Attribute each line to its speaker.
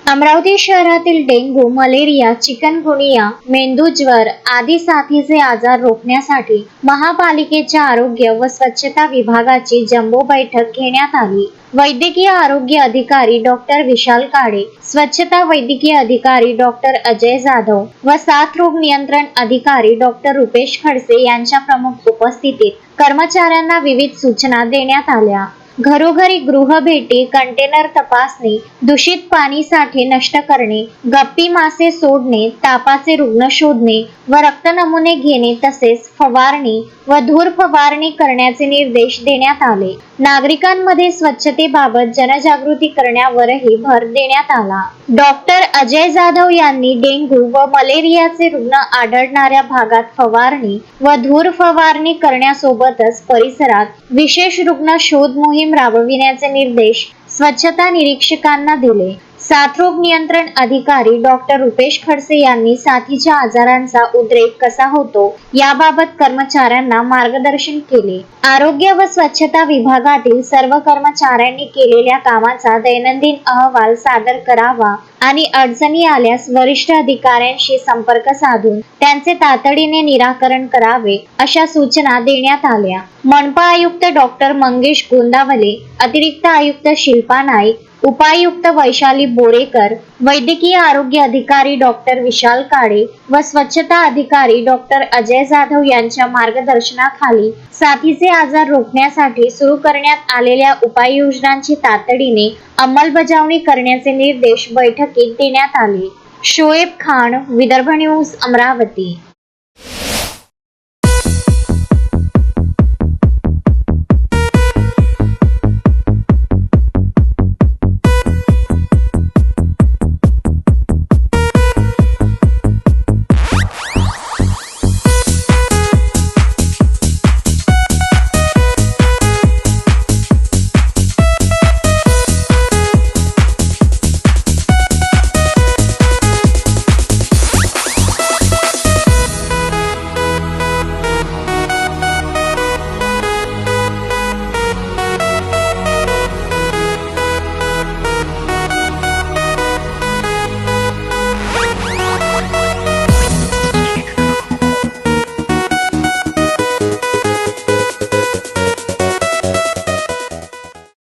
Speaker 1: अमरावती शहरातील dengue, malaria, chikungunya, मेंदूज्वर आदी साथीचे आजार रोखण्यासाठी महापालिकेच्या आरोग्य व स्वच्छता विभागाची जम्बो बैठक घेण्यात आली। वैद्यकीय आरोग्य अधिकारी डॉक्टर विशाल काळे, स्वच्छता वैद्यकीय अधिकारी डॉक्टर अजय जाधव व साथरोग नियंत्रण अधिकारी डॉक्टर रुपेश खडसे यांच्या प्रमुख उपस्थितीत कर्मचाऱ्यांना विविध सूचना देण्यात आल्या। घरोघरी गृहभेटी, कंटेनर तपासणी, दूषित पाणी साठे नष्ट करणे, गप्पी मासे सोडणे, तापाचे रुग्ण शोधणे व रक्त नमुने घेणे तसेच फवारणी व धूर फवारणी करण्याचे निर्देश देण्यात आले। नागरिकांमध्ये स्वच्छतेबाबत जनजागृती करण्यावरही भर देण्यात आला। डॉक्टर अजय जाधव यांनी डेंग्यू व मलेरियाचे रुग्ण आढळणाऱ्या भागात फवारणी व धूर फवारणी करण्यासोबतच परिसरात विशेष रुग्ण शोध मोहीम राबविण्याचे निर्देश स्वच्छता निरीक्षकांना दिले। साथरोग नियंत्रण अधिकारी डॉक्टर रुपेश खडसे यांनी साथीच्या आजारांचा उद्रेक कसा होतो याबाबत कर्मचाऱ्यांना मार्गदर्शन केले। आरोग्य व स्वच्छता विभागातील सर्व कर्मचाऱ्यांनी केलेल्या कामाचा दैनंदिन अहवाल सादर करावा आणि अडचणी आल्यास वरिष्ठ अधिकाऱ्यांशी संपर्क साधून त्यांचे तातडीने निराकरण करावे अशा सूचना देण्यात आल्या। मनपा आयुक्त डॉक्टर मंगेश गोंदावले, अतिरिक्त आयुक्त शिल्पा नाईक, उपायुक्त वैशाली बोरेकर, वैद्यकीय आरोग्य अधिकारी डॉक्टर विशाल काळे व स्वच्छता अधिकारी डॉक्टर अजय जाधव यांच्या मार्गदर्शनाखाली साथीचे आजार रोखण्यासाठी सुरू करण्यात आलेल्या उपाययोजनांची तातडीने अंमलबजावणी करण्याचे निर्देश बैठकीत देण्यात आले। शोएब खान, विदर्भ न्यूज, अमरावती।